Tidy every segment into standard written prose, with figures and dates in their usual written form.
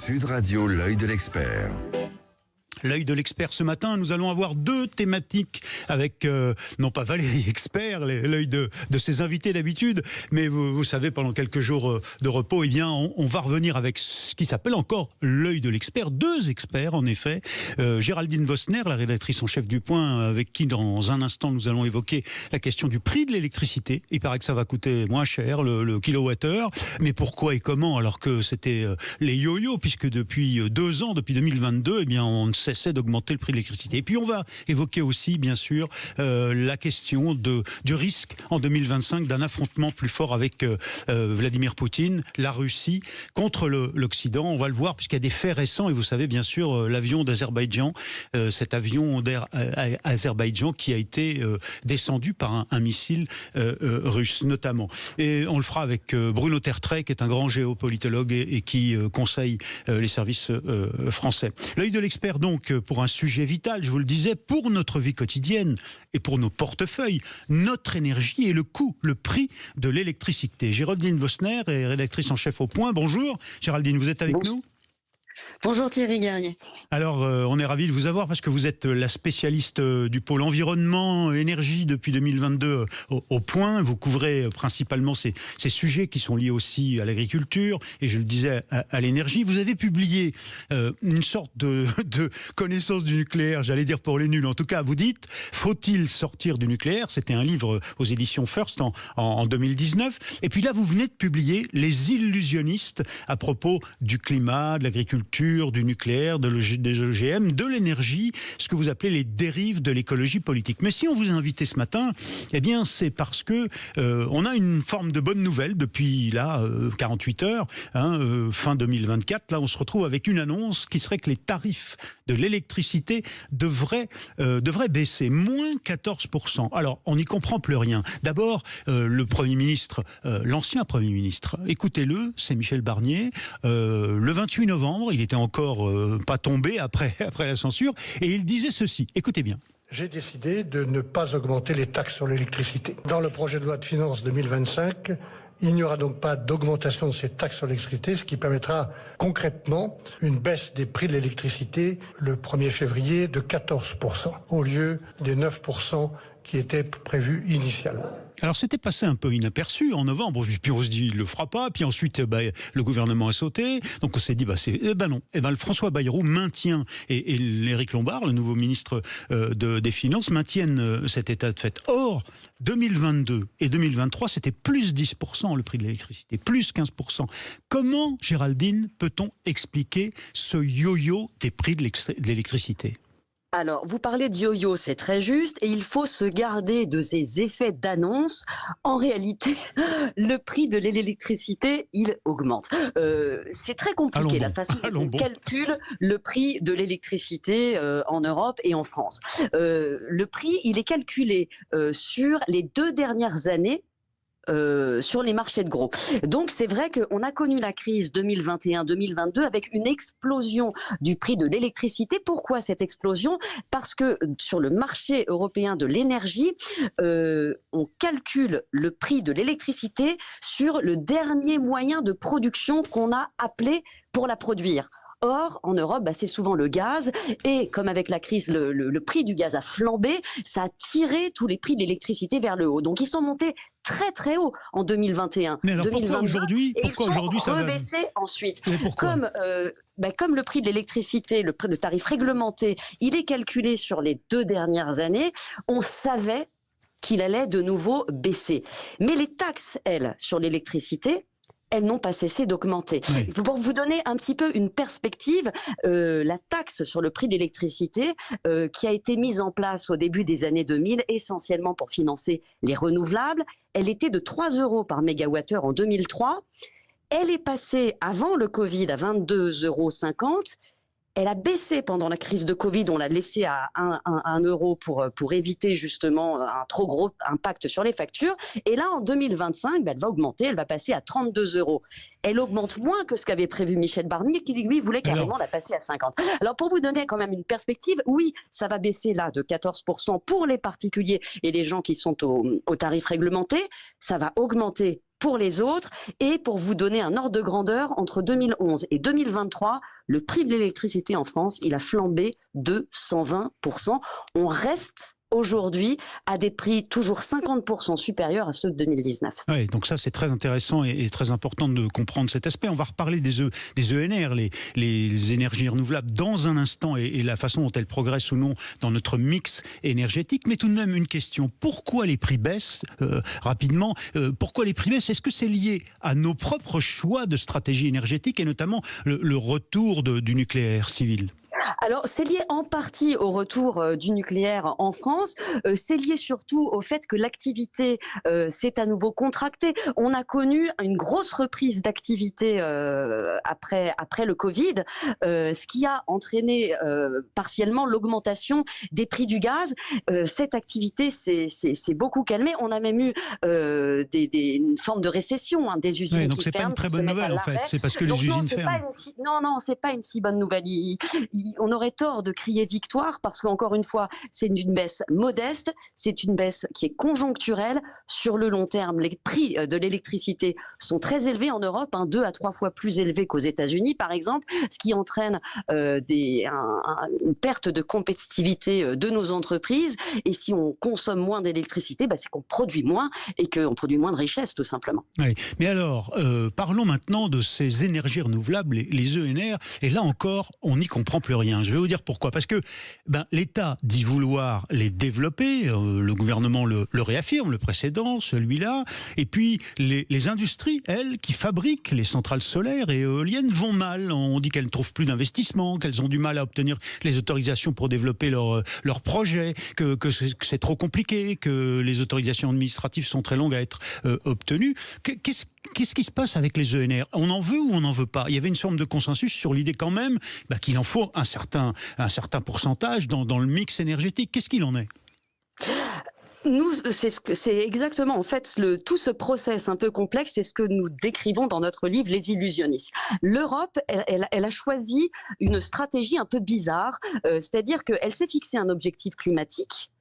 Sud Radio, l'œil de l'expert. L'œil de l'expert ce matin, nous allons avoir deux thématiques avec, non pas Valérie Expert, l'œil de ses invités d'habitude, mais vous savez, pendant quelques jours de repos, eh bien, on va revenir avec ce qui s'appelle encore l'œil de l'expert. Deux experts, en effet. Géraldine Vosner, la rédactrice en chef du Point, avec qui, dans un instant, nous allons évoquer la question du prix de l'électricité. Il paraît que ça va coûter moins cher, le kilowattheure. Mais pourquoi et comment, alors que c'était les yo-yo, puisque depuis 2 ans, depuis 2022, eh bien, on ne cessait d'augmenter le prix de l'électricité. Et puis on va évoquer aussi, bien sûr, la question du risque en 2025 d'un affrontement plus fort avec Vladimir Poutine, la Russie, contre l'Occident. On va le voir puisqu'il y a des faits récents, et vous savez bien sûr l'avion d'Azerbaïdjan, cet avion d'Air Azerbaïdjan qui a été descendu par un missile russe notamment. Et on le fera avec Bruno Tertrais, qui est un grand géopolitologue et qui conseille les services français. L'œil de l'expert donc pour un sujet vital, je vous le disais, pour notre vie quotidienne et pour nos portefeuilles, notre énergie et le coût, le prix de l'électricité. Géraldine Vosner est rédactrice en chef au Point. Bonjour Géraldine, vous êtes avec nous ? Bonjour Thierry Guerrier. Alors, on est ravis de vous avoir parce que vous êtes la spécialiste du pôle environnement, énergie depuis 2022 au Point. Vous couvrez principalement ces sujets qui sont liés aussi à l'agriculture et, je le disais, à l'énergie. Vous avez publié une sorte de connaissance du nucléaire, j'allais dire pour les nuls. En tout cas, vous dites, faut-il sortir du nucléaire ? C'était un livre aux éditions First en 2019. Et puis là, vous venez de publier Les illusionnistes à propos du climat, de l'agriculture, du nucléaire, des OGM, de l'énergie, ce que vous appelez les dérives de l'écologie politique. Mais si on vous a invité ce matin, eh bien c'est parce que on a une forme de bonne nouvelle depuis là 48 heures, fin 2024. Là, on se retrouve avec une annonce qui serait que les tarifs de l'électricité devraient baisser, moins 14%. Alors, on n'y comprend plus rien. D'abord, le Premier ministre, l'ancien Premier ministre, écoutez-le, c'est Michel Barnier, le 28 novembre, il était encore pas tombé après la censure, et il disait ceci, écoutez bien. J'ai décidé de ne pas augmenter les taxes sur l'électricité. Dans le projet de loi de finances 2025, il n'y aura donc pas d'augmentation de ces taxes sur l'électricité, ce qui permettra concrètement une baisse des prix de l'électricité le 1er février de 14%, au lieu des 9% qui étaient prévus initialement. Alors c'était passé un peu inaperçu en novembre, puis on se dit il le fera pas, puis ensuite le gouvernement a sauté, donc on s'est dit non, le François Bayrou maintient, et Éric Lombard, le nouveau ministre des Finances, maintiennent cet état de fait. Or, 2022 et 2023, c'était plus 10% le prix de l'électricité, plus 15%. Comment, Géraldine, peut-on expliquer ce yo-yo des prix de l'électricité ? Alors, vous parlez de yo-yo, c'est très juste, et il faut se garder de ces effets d'annonce. En réalité, le prix de l'électricité, il augmente. C'est très compliqué, la façon dont on calcule le prix de l'électricité en Europe et en France. Le prix, il est calculé sur les 2 dernières années, sur les marchés de gros. Donc c'est vrai qu'on a connu la crise 2021-2022 avec une explosion du prix de l'électricité. Pourquoi cette explosion ? Parce que sur le marché européen de l'énergie, on calcule le prix de l'électricité sur le dernier moyen de production qu'on a appelé pour la produire. Or, en Europe, c'est souvent le gaz. Et comme avec la crise, le prix du gaz a flambé, ça a tiré tous les prix de l'électricité vers le haut. Donc, ils sont montés très très haut en 2021. Mais alors pourquoi aujourd'hui ça va rebaisser ensuite? Comme le prix de l'électricité, le tarif réglementé, il est calculé sur les 2 dernières années, on savait qu'il allait de nouveau baisser. Mais les taxes, elles, sur l'électricité, elles n'ont pas cessé d'augmenter. Oui. Pour vous donner un petit peu une perspective, la taxe sur le prix de l'électricité qui a été mise en place au début des années 2000, essentiellement pour financer les renouvelables, elle était de 3 € par mégawattheure en 2003. Elle est passée avant le Covid à 22,50 €. Elle a baissé pendant la crise de Covid, on l'a laissé à 1 euro pour éviter justement un trop gros impact sur les factures. Et là, en 2025, elle va augmenter, elle va passer à 32 €. Elle augmente moins que ce qu'avait prévu Michel Barnier, qui lui voulait carrément la passer à 50. Alors pour vous donner quand même une perspective, oui, ça va baisser là de 14% pour les particuliers et les gens qui sont au tarif réglementé. Ça va augmenter pour les autres. Et pour vous donner un ordre de grandeur, entre 2011 et 2023, le prix de l'électricité en France, il a flambé de 120%. On reste aujourd'hui à des prix toujours 50% supérieurs à ceux de 2019. Oui, donc ça c'est très intéressant et très important de comprendre cet aspect. On va reparler des ENR, les énergies renouvelables, dans un instant et la façon dont elles progressent ou non dans notre mix énergétique. Mais tout de même une question, pourquoi les prix baissent rapidement pourquoi les prix baissent? Est-ce que c'est lié à nos propres choix de stratégie énergétique et notamment le retour du nucléaire civil? Alors, c'est lié en partie au retour du nucléaire en France. C'est lié surtout au fait que l'activité s'est à nouveau contractée. On a connu une grosse reprise d'activité après le Covid, ce qui a entraîné partiellement l'augmentation des prix du gaz. Cette activité s'est beaucoup calmée. On a même eu une forme de récession, des usines donc qui c'est ferment. Pas une très bonne nouvelle en fait. C'est parce que les usines ferment. Non, c'est pas une si bonne nouvelle. On aurait tort de crier victoire parce qu'encore une fois, c'est une baisse modeste, c'est une baisse qui est conjoncturelle. Sur le long terme, les prix de l'électricité sont très élevés en Europe, 2 à 3 fois plus élevés qu'aux États-Unis par exemple, ce qui entraîne une perte de compétitivité de nos entreprises. Et si on consomme moins d'électricité, c'est qu'on produit moins et qu'on produit moins de richesse tout simplement. Oui. Mais alors, parlons maintenant de ces énergies renouvelables, les ENR, et là encore, on n'y comprend plus rien. Je vais vous dire pourquoi. Parce que l'État dit vouloir les développer, le gouvernement le réaffirme, le précédent, celui-là, et puis les industries, elles, qui fabriquent les centrales solaires et éoliennes vont mal. On dit qu'elles ne trouvent plus d'investissement, qu'elles ont du mal à obtenir les autorisations pour développer leurs projets, que c'est trop compliqué, que les autorisations administratives sont très longues à être obtenues. Qu'est-ce qui se passe avec les ENR? On en veut ou on n'en veut pas? Il y avait une forme de consensus sur l'idée quand même qu'il en faut un certain pourcentage dans le mix énergétique. Qu'est-ce qu'il en est? Nous, c'est exactement en fait tout ce process un peu complexe, c'est ce que nous décrivons dans notre livre Les Illusionnistes. L'Europe, elle a choisi une stratégie un peu bizarre, c'est-à-dire qu'elle s'est fixé un objectif climatique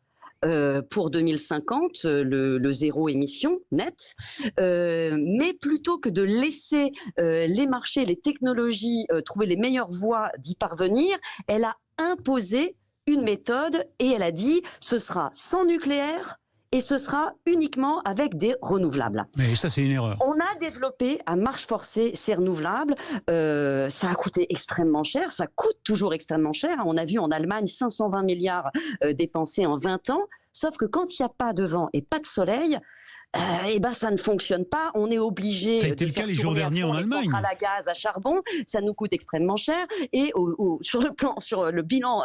pour 2050, le zéro émission net, mais plutôt que de laisser les marchés, les technologies trouver les meilleures voies d'y parvenir, elle a imposé une méthode et elle a dit ce sera sans nucléaire et ce sera uniquement avec des renouvelables. Mais ça, c'est une erreur. On a développé à marche forcée ces renouvelables. Ça a coûté extrêmement cher, ça coûte toujours extrêmement cher. On a vu en Allemagne 520 milliards dépensés en 20 ans. Sauf que quand il n'y a pas de vent et pas de soleil, ça ne fonctionne pas. On est obligé de faire tourner à fond les centrales à gaz, à charbon. Ça nous coûte extrêmement cher. Et sur le bilan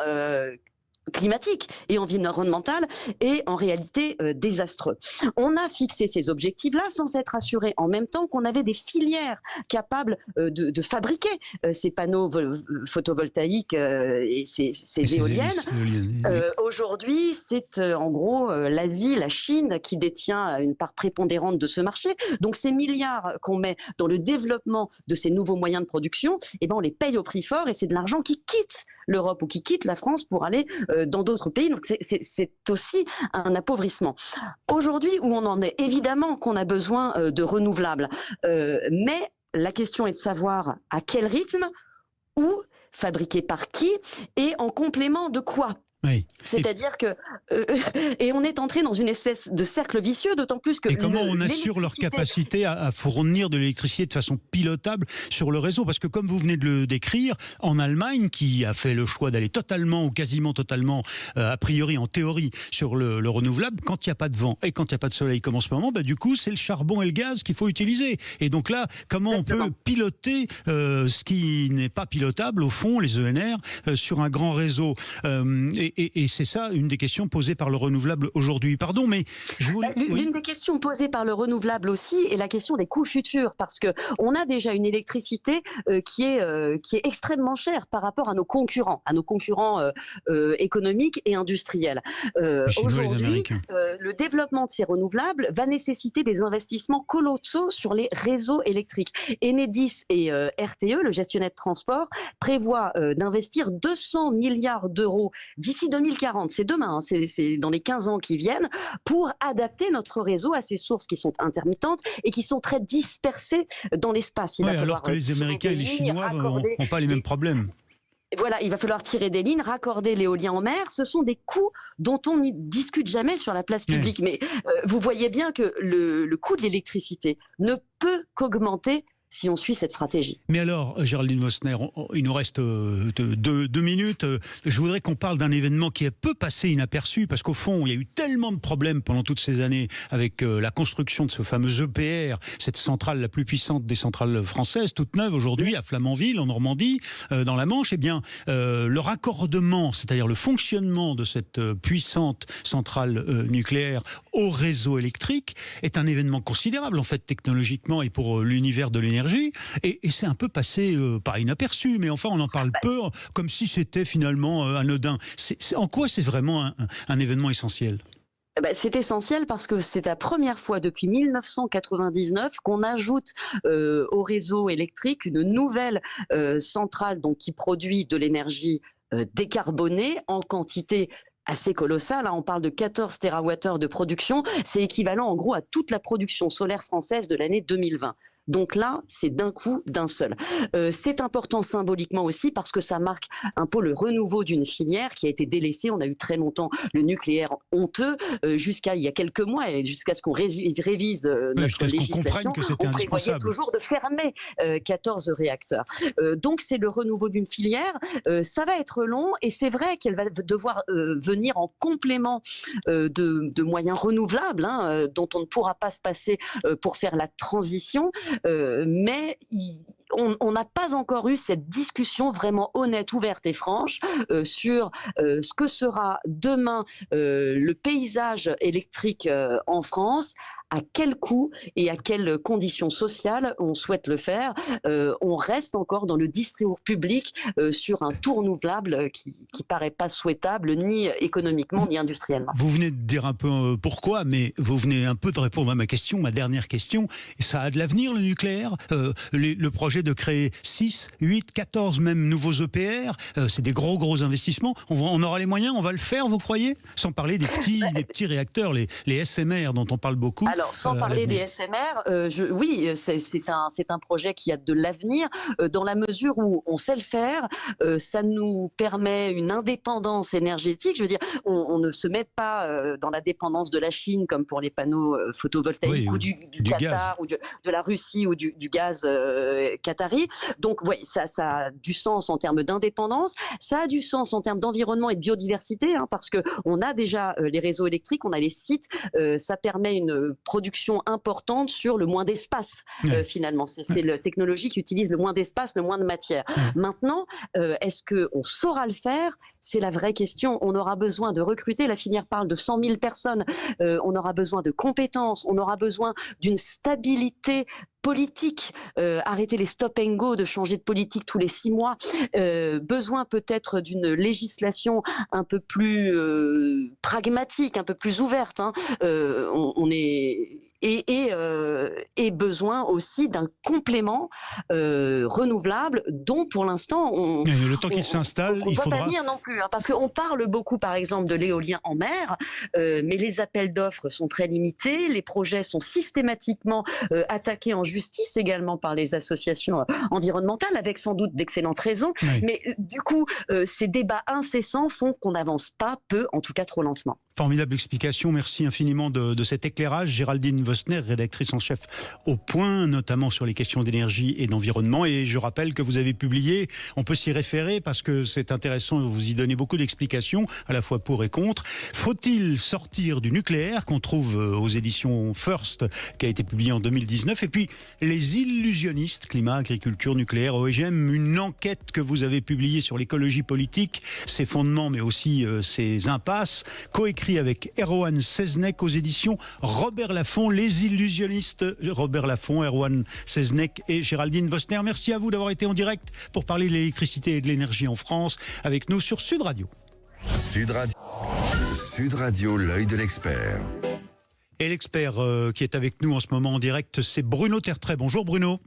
climatique et environnemental est en réalité désastreux. On a fixé ces objectifs-là sans s'être assuré en même temps qu'on avait des filières capables de fabriquer ces panneaux photovoltaïques et ces éoliennes. Aujourd'hui, c'est en gros l'Asie, la Chine qui détient une part prépondérante de ce marché. Donc ces milliards qu'on met dans le développement de ces nouveaux moyens de production, on les paye au prix fort et c'est de l'argent qui quitte l'Europe ou qui quitte la France pour aller dans d'autres pays, donc c'est aussi un appauvrissement. Aujourd'hui, où on en est, évidemment qu'on a besoin de renouvelables, mais la question est de savoir à quel rythme, où, fabriqué par qui, et en complément de quoi. Oui. C'est-à-dire que et on est entré dans une espèce de cercle vicieux, d'autant plus que... Et comment on assure leur capacité à fournir de l'électricité de façon pilotable sur le réseau? Parce que comme vous venez de le décrire, en Allemagne, qui a fait le choix d'aller totalement ou quasiment totalement, a priori en théorie, sur le renouvelable, quand il n'y a pas de vent et quand il n'y a pas de soleil comme en ce moment, du coup c'est le charbon et le gaz qu'il faut utiliser. Et donc là, comment on peut piloter ce qui n'est pas pilotable, au fond, les ENR, sur un grand réseau et c'est ça une des questions posées par le renouvelable aujourd'hui. Pardon, mais je voulais... L'une des questions posées par le renouvelable aussi est la question des coûts futurs, parce que on a déjà une électricité qui est extrêmement chère par rapport à nos concurrents économiques et industriels. Aujourd'hui, le développement de ces renouvelables va nécessiter des investissements colossaux sur les réseaux électriques. Enedis et RTE, le gestionnaire de transport, prévoient d'investir 200 milliards d'euros d'ici d'ici 2040, c'est demain, hein, c'est dans les 15 ans qui viennent, pour adapter notre réseau à ces sources qui sont intermittentes et qui sont très dispersées dans l'espace. Alors que les Américains et les Chinois n'ont pas les mêmes problèmes. Voilà, il va falloir tirer des lignes, raccorder l'éolien en mer. Ce sont des coûts dont on ne discute jamais sur la place publique. Mais vous voyez bien que le coût de l'électricité ne peut qu'augmenter si on suit cette stratégie. Mais alors, Géraldine Vosner, il nous reste 2 minutes. Je voudrais qu'on parle d'un événement qui peut passer inaperçu, parce qu'au fond, il y a eu tellement de problèmes pendant toutes ces années avec la construction de ce fameux EPR, cette centrale la plus puissante des centrales françaises, toute neuve aujourd'hui, à Flamanville, en Normandie, dans la Manche. Eh bien, le raccordement, c'est-à-dire le fonctionnement de cette puissante centrale nucléaire au réseau électrique, est un événement considérable, en fait, technologiquement et pour l'univers de l'énergie. Et c'est un peu passé, pas inaperçu, mais enfin on en parle peu, comme si c'était finalement anodin. En quoi c'est vraiment un événement essentiel ? C'est essentiel parce que c'est la première fois depuis 1999 qu'on ajoute au réseau électrique une nouvelle centrale donc, qui produit de l'énergie décarbonée en quantité assez colossal, hein. On parle de 14 TWh de production, c'est équivalent en gros à toute la production solaire française de l'année 2020. Donc là, c'est d'un coup, d'un seul. C'est important symboliquement aussi parce que ça marque un peu le renouveau d'une filière qui a été délaissée. On a eu très longtemps le nucléaire honteux jusqu'à il y a quelques mois et jusqu'à ce qu'on révise notre législation. On prévoyait toujours de fermer 14 réacteurs. Donc c'est le renouveau d'une filière. Ça va être long et c'est vrai qu'elle va devoir venir en complément de moyens renouvelables dont on ne pourra pas se passer pour faire la transition. Mais on n'a pas encore eu cette discussion vraiment honnête, ouverte et franche sur ce que sera demain le paysage électrique en France, à quel coût et à quelles conditions sociales on souhaite le faire. On reste encore dans le discours public sur un tout renouvelable qui paraît pas souhaitable ni économiquement ni industriellement. Vous venez de dire un peu pourquoi, mais vous venez un peu de répondre à ma question, ma dernière question. Et ça a de l'avenir, le nucléaire, le projet de créer 6, 8, 14 même nouveaux EPR, c'est des gros investissements. On aura les moyens, on va le faire, vous croyez ? Sans parler des petits réacteurs, les SMR dont on parle beaucoup. Alors, sans parler des SMR, oui, c'est un projet qui a de l'avenir, dans la mesure où on sait le faire, ça nous permet une indépendance énergétique. Je veux dire, on ne se met pas dans la dépendance de la Chine, comme pour les panneaux photovoltaïques, ou du Qatar, ou de la Russie, ou du gaz qatari. Donc, oui, ça a du sens en termes d'indépendance, ça a du sens en termes d'environnement et de biodiversité, parce qu'on a déjà les réseaux électriques, on a les sites, ça permet une production importante sur le moins d'espace, finalement. C'est la technologie qui utilise le moins d'espace, le moins de matière. Maintenant, est-ce qu'on saura le faire ? C'est la vraie question. On aura besoin de recruter, la filière parle de 100 000 personnes, on aura besoin de compétences, on aura besoin d'une stabilité politique, arrêter les stop and go, de changer de politique tous les 6 mois, besoin peut-être d'une législation un peu plus pragmatique, un peu plus ouverte. On est et besoin aussi d'un complément renouvelable dont pour l'instant le temps qu'il s'installe, il faudra pas venir non plus, parce qu'on parle beaucoup par exemple de l'éolien en mer, mais les appels d'offres sont très limités, les projets sont systématiquement attaqués en justice également par les associations environnementales avec sans doute d'excellentes raisons, mais du coup ces débats incessants font qu'on n'avance pas, en tout cas trop lentement. Formidable explication, merci infiniment de cet éclairage. Géraldine Vosner, rédactrice en chef au Point, notamment sur les questions d'énergie et d'environnement. Et je rappelle que vous avez publié, on peut s'y référer parce que c'est intéressant, vous y donnez beaucoup d'explications, à la fois pour et contre. Faut-il sortir du nucléaire, qu'on trouve aux éditions First, qui a été publié en 2019. Et puis, les illusionnistes, climat, agriculture, nucléaire, OGM, une enquête que vous avez publiée sur l'écologie politique, ses fondements, mais aussi ses impasses, coécrit avec Erwan Seznec aux éditions Robert Laffont, les illusionnistes. Robert Laffont, Erwan Seznec et Géraldine Vosner. Merci à vous d'avoir été en direct pour parler de l'électricité et de l'énergie en France avec nous sur Sud Radio. Sud Radio, l'œil de l'expert. Et l'expert qui est avec nous en ce moment en direct, c'est Bruno Tertrais. Bonjour Bruno.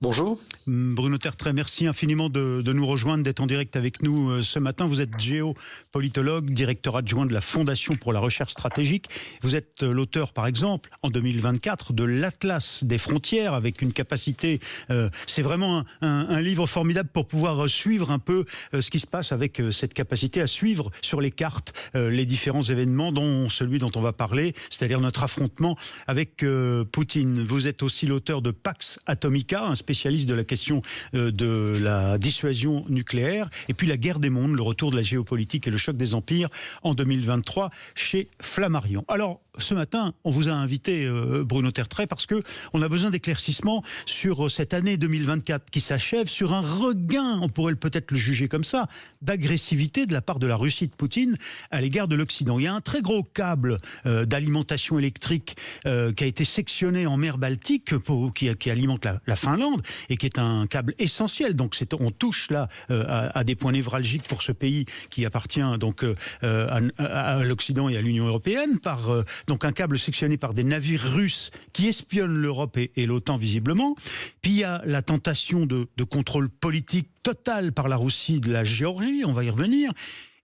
Bonjour. Bruno Tertrais, merci infiniment de nous rejoindre, d'être en direct avec nous ce matin. Vous êtes géopolitologue, directeur adjoint de la Fondation pour la recherche stratégique. Vous êtes l'auteur, par exemple, en 2024, de l'Atlas des frontières, avec une capacité... c'est vraiment un livre formidable pour pouvoir suivre un peu ce qui se passe avec cette capacité à suivre sur les cartes les différents événements, dont celui dont on va parler, c'est-à-dire notre affrontement avec Poutine. Vous êtes aussi l'auteur de Pax Atomica, un spécialiste de la question de la dissuasion nucléaire, et puis La guerre des mondes, le retour de la géopolitique et le choc des empires en 2023 chez Flammarion. Alors, ce matin, on vous a invité, Bruno Tertrais, parce que on a besoin d'éclaircissements sur cette année 2024 qui s'achève, sur un regain, on pourrait peut-être le juger comme ça, d'agressivité de la part de la Russie de Poutine à l'égard de l'Occident. Il y a un très gros câble d'alimentation électrique qui a été sectionné en mer Baltique, qui alimente la Finlande, et qui est un câble essentiel. Donc on touche là à des points névralgiques pour ce pays qui appartient donc à l'Occident et à l'Union européenne, par donc un câble sectionné par des navires russes qui espionnent l'Europe et l'OTAN visiblement. Puis il y a la tentation de contrôle politique total par la Russie de la Géorgie, on va y revenir.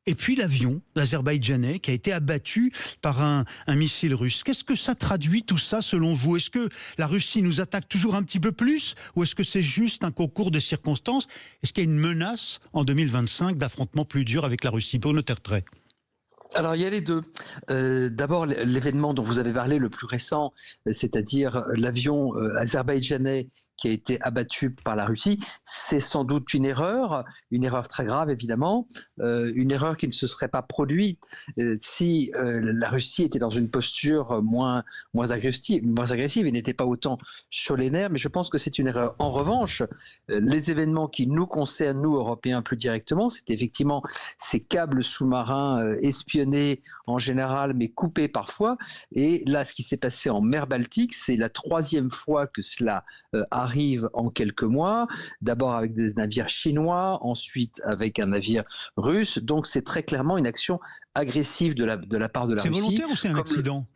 Et puis l'avion azerbaïdjanais qui a été abattu par un missile russe. Qu'est-ce que ça traduit tout ça selon vous? Est-ce que la Russie nous attaque toujours un petit peu plus, ou est-ce que c'est juste un concours de circonstances? Est-ce qu'il y a une menace en 2025 d'affrontement plus dur avec la Russie? Bruno Tertrais. Alors il y a les deux. D'abord l'événement dont vous avez parlé, le plus récent, c'est-à-dire l'avion azerbaïdjanais qui a été abattu par la Russie, c'est sans doute une erreur très grave évidemment, une erreur qui ne se serait pas produite si la Russie était dans une posture moins agressive et n'était pas autant sur les nerfs, mais je pense que c'est une erreur. En revanche, les événements qui nous concernent, nous Européens plus directement, c'est effectivement ces câbles sous-marins espionnés en général, mais coupés parfois, et là ce qui s'est passé en mer Baltique, c'est la troisième fois que cela arrive en quelques mois, d'abord avec des navires chinois, ensuite avec un navire russe, donc c'est très clairement une action agressive de la part de la Russie. C'est volontaire ou c'est un accident ?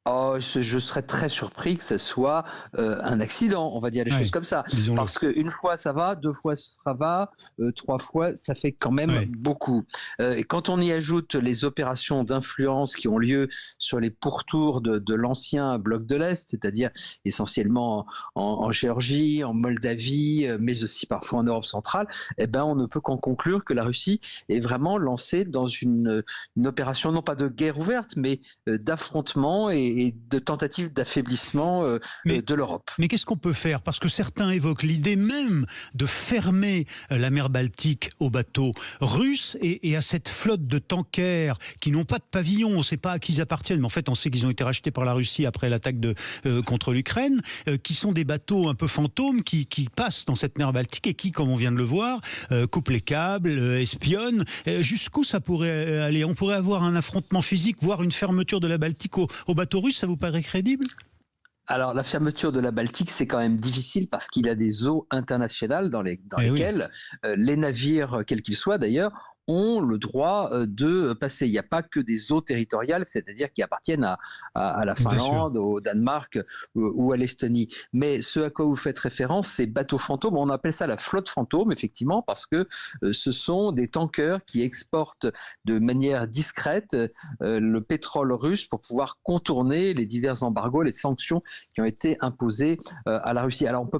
Oh, je serais très surpris que ce soit un accident, on va dire les choses comme ça. Parce qu'une fois ça va, deux fois ça va, trois fois ça fait quand même beaucoup. Et quand on y ajoute les opérations d'influence qui ont lieu sur les pourtours de l'ancien bloc de l'Est, c'est-à-dire essentiellement en Géorgie, en Moldavie, mais aussi parfois en Europe centrale, eh ben on ne peut qu'en conclure que la Russie est vraiment lancée dans une opération non pas de guerre ouverte, mais d'affrontement et de tentatives d'affaiblissement de l'Europe. Mais qu'est-ce qu'on peut faire? Parce que certains évoquent l'idée même de fermer la mer Baltique aux bateaux russes et à cette flotte de tankers qui n'ont pas de pavillon, on ne sait pas à qui ils appartiennent, mais en fait on sait qu'ils ont été rachetés par la Russie après l'attaque contre l'Ukraine, qui sont des bateaux un peu fantômes qui passent dans cette mer Baltique et qui, comme on vient de le voir, coupent les câbles, espionnent. Jusqu'où ça pourrait aller? On pourrait avoir un affrontement physique, voire une fermeture de la Baltique aux bateaux russes. Ça vous paraît crédible? Alors, la fermeture de la Baltique, c'est quand même difficile parce qu'il y a des eaux internationales dans lesquelles les navires, quels qu'ils soient d'ailleurs, ont le droit de passer. Il n'y a pas que des eaux territoriales, c'est-à-dire qui appartiennent à la Finlande, au Danemark ou à l'Estonie. Mais ce à quoi vous faites référence, c'est bateaux fantômes. On appelle ça la flotte fantôme, effectivement, parce que ce sont des tankers qui exportent de manière discrète le pétrole russe pour pouvoir contourner les divers embargos, les sanctions qui ont été imposées à la Russie. Alors on ne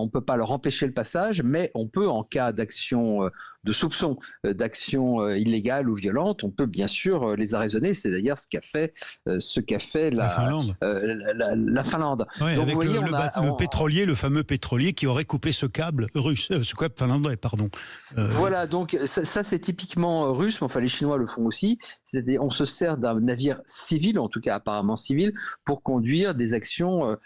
peut pas leur empêcher le passage, mais on peut, en cas d'action de soupçon, d'action illégale ou violente, on peut bien sûr les arraisonner. C'est d'ailleurs ce qu'a fait la Finlande. La Finlande. Ouais, donc, avec vous voyez, le pétrolier, le fameux pétrolier qui aurait coupé ce câble russe, ce câble finlandais, pardon. Voilà, donc ça c'est typiquement russe, mais enfin les Chinois le font aussi. C'est-à-dire, on se sert d'un navire civil, en tout cas apparemment civil, pour conduire des actions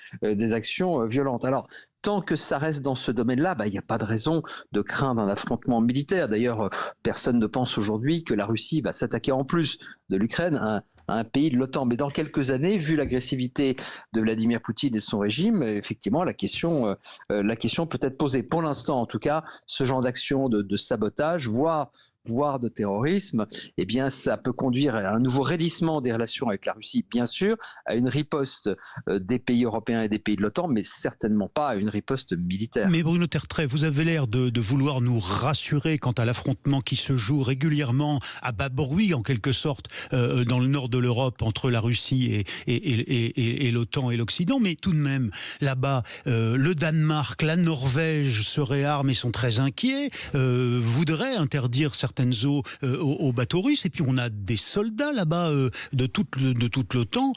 violentes. Alors, tant que ça reste dans ce domaine-là, il n'y a pas de raison de craindre un affrontement militaire. D'ailleurs, personne ne pense aujourd'hui que la Russie va s'attaquer en plus de l'Ukraine à un pays de l'OTAN. Mais dans quelques années, vu l'agressivité de Vladimir Poutine et son régime, effectivement, la question peut être posée. Pour l'instant, en tout cas, ce genre d'action de sabotage, voire voire de terrorisme, eh bien, ça peut conduire à un nouveau raidissement des relations avec la Russie, bien sûr, à une riposte des pays européens et des pays de l'OTAN, mais certainement pas à une riposte militaire. Mais Bruno Tertrais, vous avez l'air de vouloir nous rassurer quant à l'affrontement qui se joue régulièrement à bas bruit, en quelque sorte, dans le nord de l'Europe, entre la Russie et l'OTAN et l'Occident. Mais tout de même, là-bas, le Danemark, la Norvège se réarment et sont très inquiets, voudraient interdire certaines eaux aux bateaux russes. Et puis on a des soldats là-bas de toute l'OTAN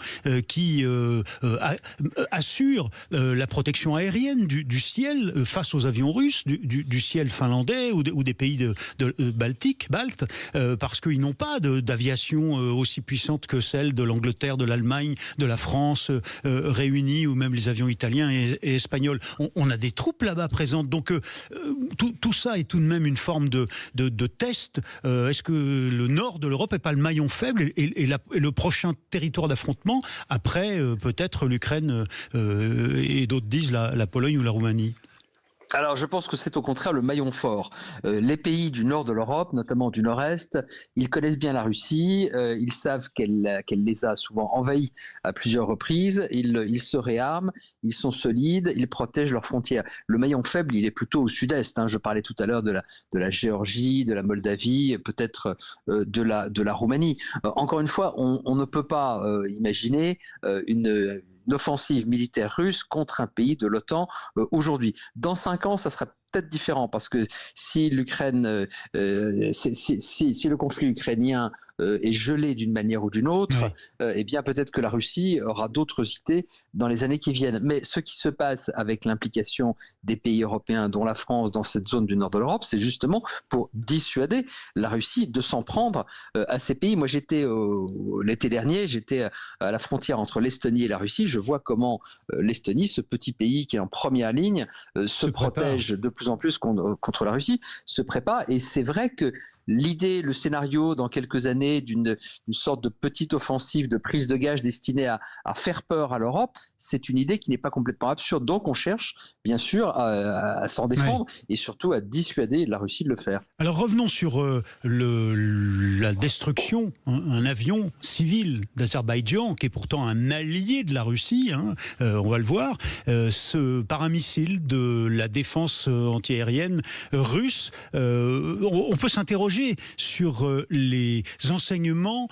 qui assurent la protection aérienne du ciel face aux avions russes, du ciel finlandais ou des pays baltes, parce qu'ils n'ont pas d'aviation aussi puissante que celle de l'Angleterre, de l'Allemagne, de la France réunies, ou même les avions italiens et espagnols. On a des troupes là-bas présentes, donc tout ça est tout de même une forme de test. Est-ce que le nord de l'Europe n'est pas le maillon faible et le prochain territoire d'affrontement après peut-être l'Ukraine et d'autres disent la Pologne ou la Roumanie? Alors, je pense que c'est au contraire le maillon fort. Les pays du nord de l'Europe, notamment du nord-est, ils connaissent bien la Russie, ils savent qu'elle les a souvent envahis à plusieurs reprises, ils se réarment, ils sont solides, ils protègent leurs frontières. Le maillon faible, il est plutôt au sud-est. Je parlais tout à l'heure de la Géorgie, de la Moldavie, peut-être de la Roumanie. Encore une fois, on ne peut pas imaginer une offensive militaire russe contre un pays de l'OTAN aujourd'hui. Dans 5 ans, ça sera peut-être différent, parce que si l'Ukraine, si le conflit ukrainien est gelé d'une manière ou d'une autre, eh bien peut-être que la Russie aura d'autres idées dans les années qui viennent. Mais ce qui se passe avec l'implication des pays européens, dont la France, dans cette zone du nord de l'Europe, c'est justement pour dissuader la Russie de s'en prendre à ces pays. Moi, l'été dernier, j'étais à la frontière entre l'Estonie et la Russie. Je vois comment l'Estonie, ce petit pays qui est en première ligne, se protège de plus en plus contre la Russie, se prépare. Et c'est vrai que l'idée, le scénario dans quelques années d'une sorte de petite offensive de prise de gage destinée à faire peur à l'Europe, c'est une idée qui n'est pas complètement absurde. Donc on cherche bien sûr à s'en défendre et surtout à dissuader la Russie de le faire. Alors revenons sur la destruction, un avion civil d'Azerbaïdjan, qui est pourtant un allié de la Russie, on va le voir, par un missile de la défense antiaérienne russe. On peut s'interroger sur les enseignements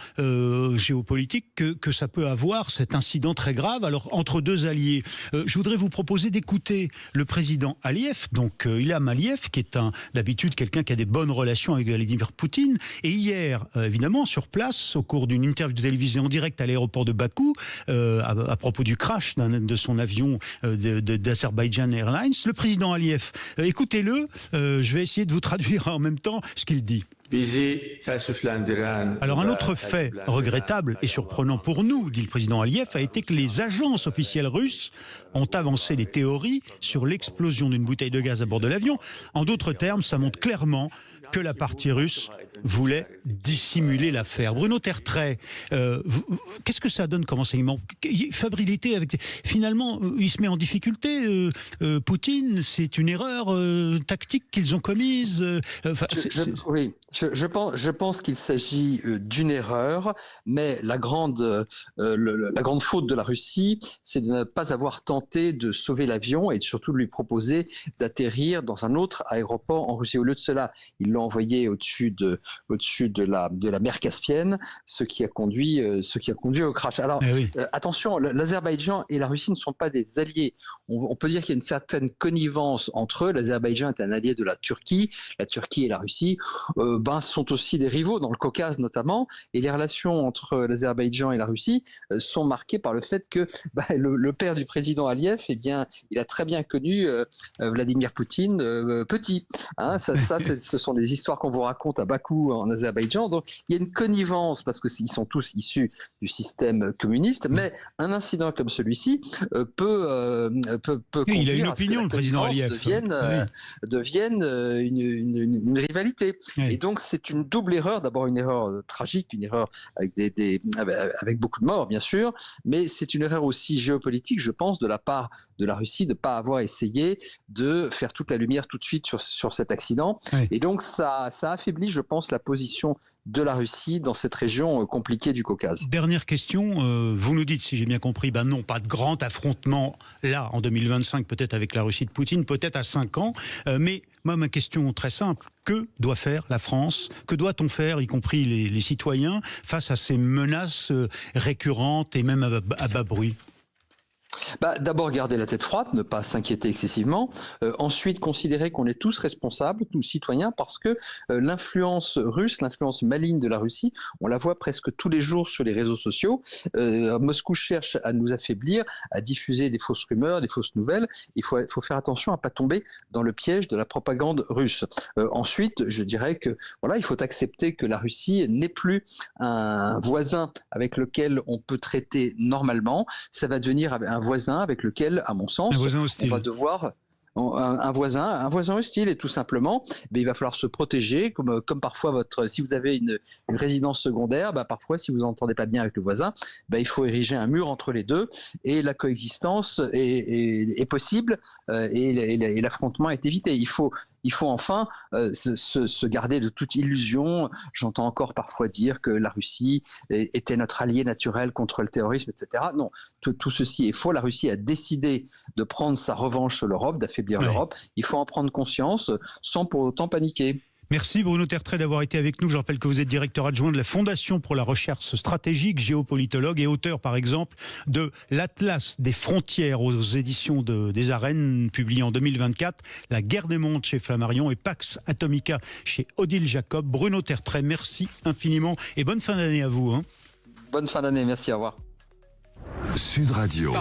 géopolitiques que ça peut avoir, cet incident très grave. Alors, entre deux alliés, je voudrais vous proposer d'écouter le président Aliyev, donc Ilham Aliyev, qui est d'habitude quelqu'un qui a des bonnes relations avec Vladimir Poutine. Et hier, évidemment, sur place, au cours d'une interview de télévision en direct à l'aéroport de Bakou, à propos du crash de son avion d'Azerbaïdjan Airlines, le président Aliyev, écoutez-le, je vais essayer de vous traduire en même temps ce qu'il dit. Alors un autre fait regrettable et surprenant pour nous, dit le président Aliyev, a été que les agences officielles russes ont avancé des théories sur l'explosion d'une bouteille de gaz à bord de l'avion. En d'autres termes, ça montre clairement que la partie russe voulait dissimuler l'affaire. Bruno Tertrais, qu'est-ce que ça donne comme enseignement? Fébrilité, finalement, il se met en difficulté. Poutine, c'est une erreur tactique qu'ils ont commise. Oui, je pense qu'il s'agit d'une erreur, mais la grande faute de la Russie, c'est de ne pas avoir tenté de sauver l'avion et surtout de lui proposer d'atterrir dans un autre aéroport en Russie. Au lieu de cela, ils l'ont envoyé au-dessus de la mer Caspienne, ce qui a conduit au crash. Alors attention, l'Azerbaïdjan et la Russie ne sont pas des alliés. On peut dire qu'il y a une certaine connivence entre eux. L'Azerbaïdjan est un allié de la Turquie et la Russie sont aussi des rivaux dans le Caucase notamment, et les relations entre l'Azerbaïdjan et la Russie sont marquées par le fait que le père du président Aliyev, eh bien, il a très bien connu Vladimir Poutine petit. Ce sont des histoires qu'on vous raconte à Bakou en Azerbaïdjan. Donc il y a une connivence parce qu'ils sont tous issus du système communiste, mais un incident comme celui-ci peut il a une opinion, le président Aliyev, devienne une rivalité. Et donc c'est une double erreur, d'abord une erreur tragique, une erreur avec beaucoup de morts bien sûr, mais c'est une erreur aussi géopolitique, je pense, de la part de la Russie de ne pas avoir essayé de faire toute la lumière tout de suite sur cet accident. Et donc ça affaiblit, je pense, la position de la Russie dans cette région compliquée du Caucase. Dernière question, vous nous dites, si j'ai bien compris, non, pas de grand affrontement là en 2025, peut-être avec la Russie de Poutine, peut-être à 5 ans, mais moi ma question très simple, que doit faire la France? Que doit-on faire, y compris les citoyens, face à ces menaces récurrentes et même à bas bruit? D'abord, garder la tête froide, ne pas s'inquiéter excessivement. Ensuite, considérer qu'on est tous responsables, tous citoyens, parce que l'influence russe, l'influence maligne de la Russie, on la voit presque tous les jours sur les réseaux sociaux. Moscou cherche à nous affaiblir, à diffuser des fausses rumeurs, des fausses nouvelles. Il faut faire attention à ne pas tomber dans le piège de la propagande russe. Ensuite, je dirais que voilà, il faut accepter que la Russie n'est plus un voisin avec lequel on peut traiter normalement. Ça va devenir un voisin avec lequel, à mon sens, on va devoir un voisin hostile, et tout simplement, il va falloir se protéger, comme parfois si vous avez une résidence secondaire, parfois si vous n'entendez pas bien avec le voisin, il faut ériger un mur entre les deux, et la coexistence est possible, et l'affrontement est évité. Il faut enfin se garder de toute illusion. J'entends encore parfois dire que la Russie était notre allié naturel contre le terrorisme, etc. Non, tout ceci est faux. La Russie a décidé de prendre sa revanche sur l'Europe, d'affaiblir l'Europe. Il faut en prendre conscience sans pour autant paniquer. Merci Bruno Tertrais d'avoir été avec nous. Je rappelle que vous êtes directeur adjoint de la Fondation pour la recherche stratégique, géopolitologue et auteur par exemple de l'Atlas des frontières aux éditions des Arènes, publié en 2024, La guerre des mondes chez Flammarion et Pax Atomica chez Odile Jacob. Bruno Tertrais, merci infiniment et bonne fin d'année à vous. Bonne fin d'année, merci, au revoir. Sud Radio.